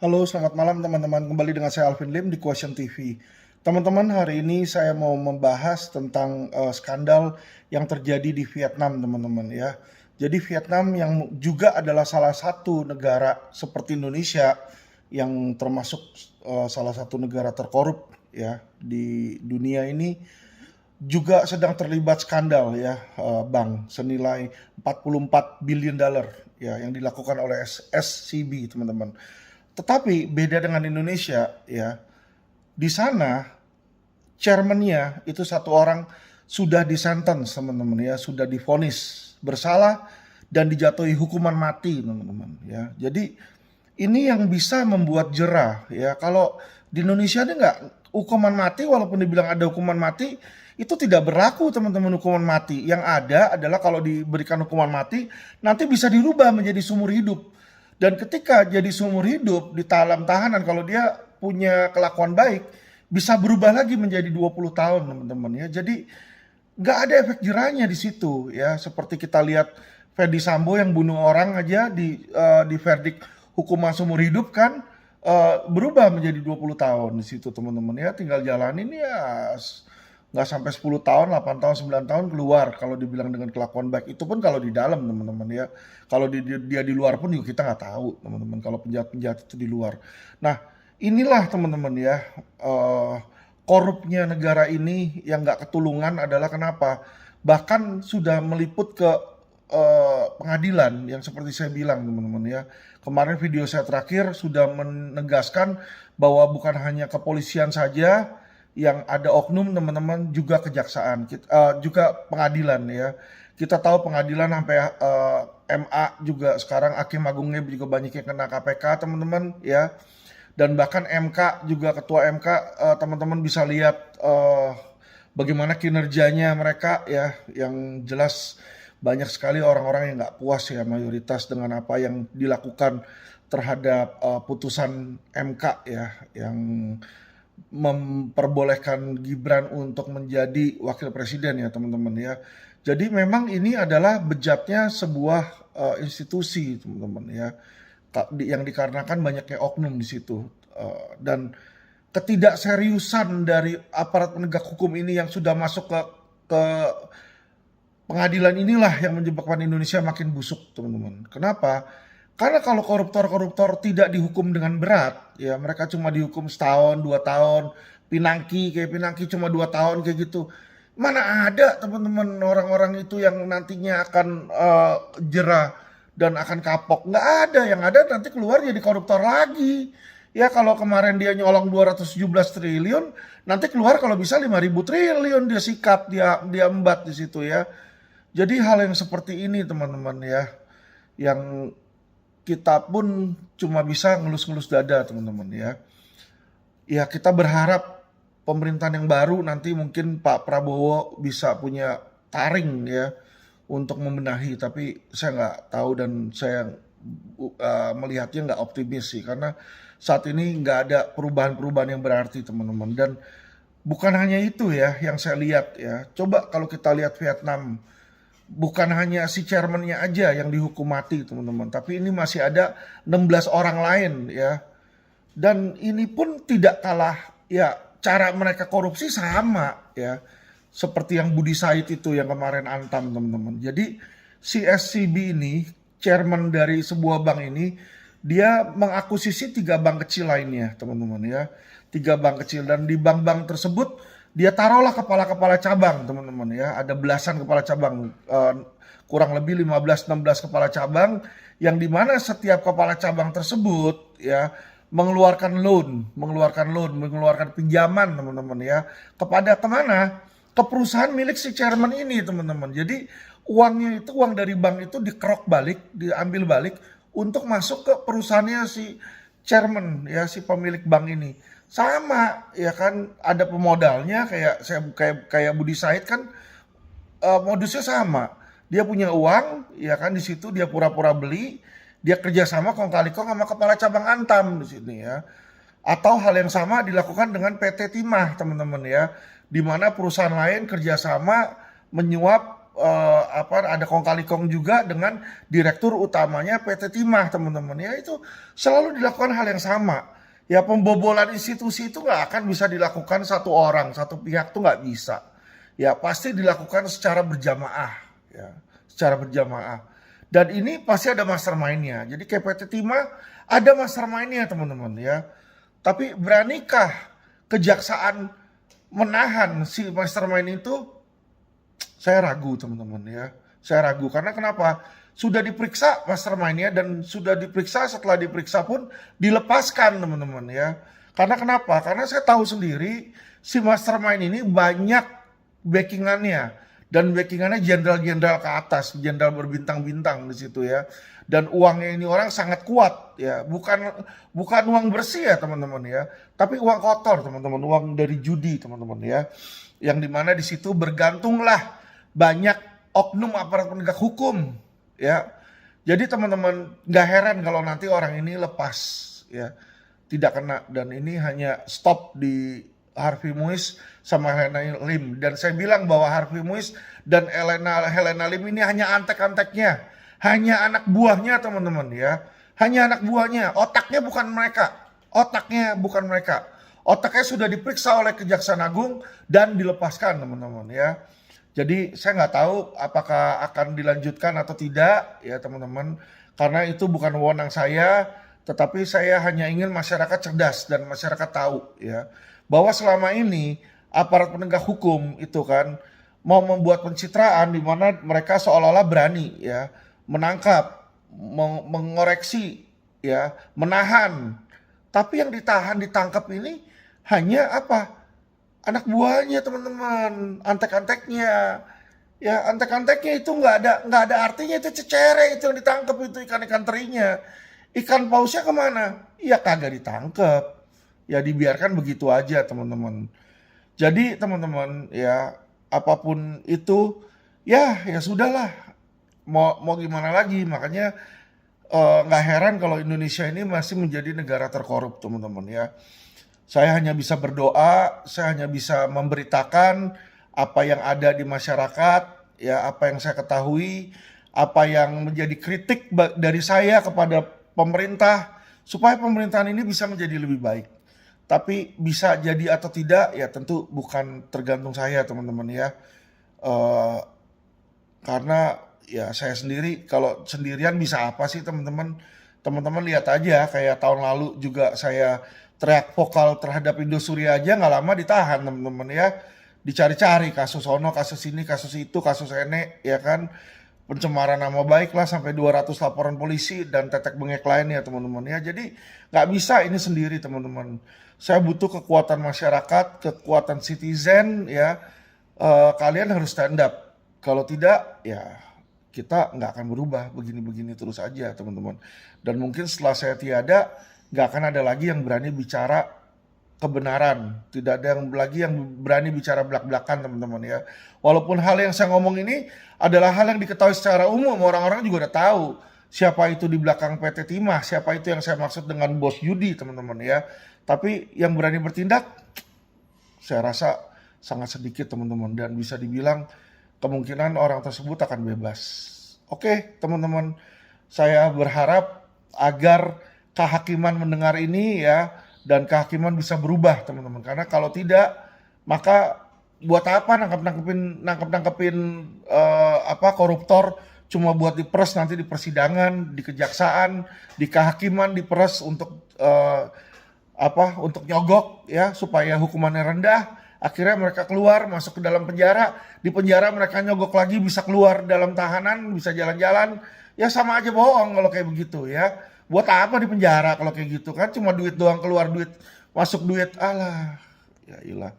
Halo, selamat malam teman-teman. Kembali dengan saya Alvin Lim di Question TV. Teman-teman, hari ini saya mau membahas tentang skandal yang terjadi di Vietnam, teman-teman ya. Jadi Vietnam yang juga adalah salah satu negara seperti Indonesia yang termasuk salah satu negara terkorup ya di dunia ini juga sedang terlibat skandal ya, bank senilai 44 billion dollar ya yang dilakukan oleh SCB, teman-teman. Tetapi beda dengan Indonesia ya, di sana chairman-nya itu satu orang sudah disentence, teman-teman ya, sudah divonis bersalah dan dijatuhi hukuman mati, teman-teman ya. Jadi ini yang bisa membuat jerah ya. Kalau di Indonesia ini nggak, hukuman mati walaupun dibilang ada hukuman mati itu tidak berlaku, teman-teman. Hukuman mati yang ada adalah kalau diberikan hukuman mati nanti bisa dirubah menjadi seumur hidup, dan ketika jadi seumur hidup di dalam tahanan kalau dia punya kelakuan baik bisa berubah lagi menjadi 20 tahun, teman-teman ya. Jadi nggak ada efek jerahnya di situ ya, seperti kita lihat Ferdi Sambo yang bunuh orang aja di verdict hukuman seumur hidup kan, berubah menjadi 20 tahun di situ, teman-teman ya. Tinggal jalanin ya, nggak sampai 10 tahun, 8 tahun, 9 tahun keluar kalau dibilang dengan kelakuan baik. Itu pun kalau di dalam, teman-teman ya. Kalau dia di luar pun juga kita nggak tahu, teman-teman, kalau penjahat-penjahat itu di luar. Nah, inilah teman-teman ya, eh, korupnya negara ini yang nggak ketulungan adalah kenapa? Bahkan sudah meliput ke pengadilan yang seperti saya bilang, teman-teman ya. Kemarin video saya terakhir sudah menegaskan bahwa bukan hanya kepolisian saja yang ada oknum, teman-teman, juga kejaksaan, juga pengadilan ya. Kita tahu pengadilan sampai MA juga sekarang hakim agungnya juga banyak yang kena KPK, teman-teman ya. Dan bahkan MK juga, ketua MK, teman-teman bisa lihat bagaimana kinerjanya mereka ya, yang jelas banyak sekali orang-orang yang nggak puas ya, mayoritas dengan apa yang dilakukan terhadap putusan MK ya, yang memperbolehkan Gibran untuk menjadi wakil presiden ya, teman-teman ya. Jadi memang ini adalah bejatnya sebuah institusi, teman-teman ya, yang dikarenakan banyaknya oknum di situ. Dan ketidakseriusan dari aparat penegak hukum ini yang sudah masuk ke pengadilan inilah yang menyebabkan Indonesia makin busuk, teman-teman. Kenapa? Karena kalau koruptor-koruptor tidak dihukum dengan berat, ya mereka cuma dihukum setahun, 2 tahun, kayak Pinangki cuma 2 tahun kayak gitu. Mana ada, teman-teman, orang-orang itu yang nantinya akan jerah dan akan kapok. Nggak ada, yang ada nanti keluar jadi koruptor lagi. Ya kalau kemarin dia nyolong 217 triliun, nanti keluar kalau bisa 5.000 triliun dia sikat, dia embat di situ ya. Jadi hal yang seperti ini, teman-teman ya, yang kita pun cuma bisa ngelus-ngelus dada, teman-teman ya. Ya kita berharap pemerintahan yang baru nanti mungkin Pak Prabowo bisa punya taring ya untuk membenahi, tapi saya nggak tahu dan saya melihatnya nggak optimis sih, karena saat ini nggak ada perubahan-perubahan yang berarti, teman-teman. Dan bukan hanya itu ya yang saya lihat ya, coba kalau kita lihat Vietnam, bukan hanya si chairman-nya aja yang dihukum mati, teman-teman, tapi ini masih ada 16 orang lain ya. Dan ini pun tidak kalah ya, cara mereka korupsi sama ya. Seperti yang Budi Said itu yang kemarin antam, teman-teman. Jadi si SCB ini, chairman dari sebuah bank ini, dia mengakuisisi 3 bank kecil lainnya, teman-teman ya. 3 bank kecil, dan di bank-bank tersebut dia taruhlah kepala-kepala cabang, teman-teman ya. Ada belasan kepala cabang, kurang lebih 15-16 kepala cabang, yang dimana setiap kepala cabang tersebut ya mengeluarkan pinjaman, teman-teman ya, kepada kemana? Ke perusahaan milik si chairman ini, teman-teman. Jadi uangnya itu, uang dari bank itu dikerok balik, diambil balik untuk masuk ke perusahaannya si chairman ya, si pemilik bank ini. Sama ya kan, ada pemodalnya kayak Budi Said kan, modusnya sama. Dia punya uang, ya kan, di situ dia pura-pura beli, dia kerjasama kong kali kong sama kepala cabang Antam di sini ya. Atau hal yang sama dilakukan dengan PT Timah, teman-teman ya, di mana perusahaan lain kerjasama menyuap ada kong kali kong juga dengan direktur utamanya PT Timah teman-teman ya, itu selalu dilakukan hal yang sama. Ya pembobolan institusi itu nggak akan bisa dilakukan satu orang, satu pihak tuh nggak bisa. Ya pasti dilakukan secara berjamaah, ya secara berjamaah. Dan ini pasti ada mastermind-nya. Jadi kayak PT Timah ada mastermind-nya teman-teman ya. Tapi beranikah kejaksaan menahan si mastermind itu? Saya ragu teman-teman ya. Saya ragu karena kenapa? Sudah diperiksa mastermind-nya dan sudah diperiksa, setelah diperiksa pun dilepaskan teman-teman ya. Karena kenapa? Karena saya tahu sendiri si mastermind ini banyak backingannya dan backingannya jenderal-jenderal ke atas, jenderal berbintang-bintang di situ ya. Dan uangnya ini orang sangat kuat ya, bukan uang bersih ya teman-teman ya, tapi uang kotor teman-teman, uang dari judi teman-teman ya. Yang dimana di situ bergantunglah banyak oknum aparat penegak hukum ya. Jadi teman-teman nggak heran kalau nanti orang ini lepas ya, tidak kena, dan ini hanya stop di Harvey Muiz sama Helena Lim. Dan saya bilang bahwa Harvey Muiz dan Helena Lim ini hanya antek-anteknya, hanya anak buahnya teman-teman ya, hanya anak buahnya. Otaknya bukan mereka, otaknya bukan mereka. Otaknya sudah diperiksa oleh Kejaksaan Agung dan dilepaskan teman-teman ya. Jadi saya nggak tahu apakah akan dilanjutkan atau tidak ya teman-teman, karena itu bukan wewenang saya, tetapi saya hanya ingin masyarakat cerdas dan masyarakat tahu ya, bahwa selama ini aparat penegak hukum itu kan mau membuat pencitraan di mana mereka seolah-olah berani ya menangkap, mengoreksi ya, menahan. Tapi yang ditangkap ini hanya apa? Anak buahnya teman-teman, antek-anteknya. Ya antek-anteknya itu nggak ada artinya, itu cecere itu yang ditangkap, itu ikan-ikan terinya. Ikan pausnya kemana? Ya kagak ditangkap. Ya dibiarkan begitu aja teman-teman. Jadi teman-teman ya, apapun itu ya sudahlah. Mau gimana lagi? Makanya nggak heran kalau Indonesia ini masih menjadi negara terkorup teman-teman ya. Saya hanya bisa berdoa, saya hanya bisa memberitakan apa yang ada di masyarakat, ya apa yang saya ketahui, apa yang menjadi kritik dari saya kepada pemerintah, supaya pemerintahan ini bisa menjadi lebih baik. Tapi bisa jadi atau tidak, ya tentu bukan tergantung saya teman-teman ya. Eh, karena ya saya sendiri, kalau sendirian bisa apa sih teman-teman? Teman-teman lihat aja, kayak tahun lalu juga saya teriak vokal terhadap Indosuria aja nggak lama ditahan teman-teman ya. Dicari-cari kasus ono, kasus ini, kasus itu, kasus ene ya kan. Pencemaran nama baik lah sampai 200 laporan polisi dan tetek bengek lainnya teman-teman ya. Jadi nggak bisa ini sendiri teman-teman. Saya butuh kekuatan masyarakat, kekuatan citizen ya. Kalian harus stand up. Kalau tidak ya kita nggak akan berubah, begini-begini terus aja teman-teman. Dan mungkin setelah saya tiada, nggak akan ada lagi yang berani bicara kebenaran. Tidak ada yang lagi yang berani bicara belak-belakan teman-teman ya. Walaupun hal yang saya ngomong ini adalah hal yang diketahui secara umum, orang-orang juga udah tahu siapa itu di belakang PT Timah, siapa itu yang saya maksud dengan bos judi teman-teman ya. Tapi yang berani bertindak, saya rasa sangat sedikit teman-teman, dan bisa dibilang kemungkinan orang tersebut akan bebas. Oke teman-teman, saya berharap agar kehakiman mendengar ini ya, dan kehakiman bisa berubah teman-teman. Karena kalau tidak, maka buat apa nangkep-nangkepin koruptor cuma buat diperes nanti di persidangan, di kejaksaan, di kehakiman diperes untuk untuk nyogok ya, supaya hukumannya rendah. Akhirnya mereka keluar, masuk ke dalam penjara. Di penjara mereka nyogok lagi, bisa keluar dalam tahanan, bisa jalan-jalan. Ya sama aja bohong kalau kayak begitu ya. Buat apa di penjara kalau kayak gitu kan? Cuma duit doang, keluar duit, masuk duit. Alah, ya ilah.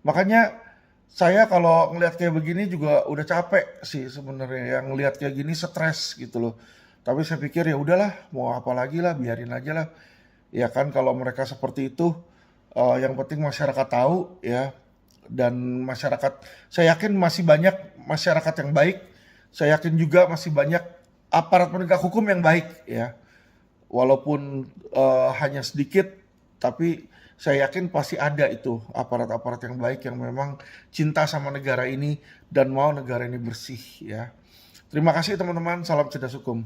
Makanya saya kalau ngelihat kayak begini juga udah capek sih sebenarnya. Yang ngelihat kayak gini stres gitu loh. Tapi saya pikir ya udahlah, mau apa lagi lah, biarin aja lah. Ya kan kalau mereka seperti itu, yang penting masyarakat tahu ya. Dan masyarakat, saya yakin masih banyak masyarakat yang baik. Saya yakin juga masih banyak aparat penegak hukum yang baik ya. Walaupun hanya sedikit, tapi saya yakin pasti ada itu aparat-aparat yang baik yang memang cinta sama negara ini dan mau negara ini bersih ya. Terima kasih teman-teman, salam cerdas hukum.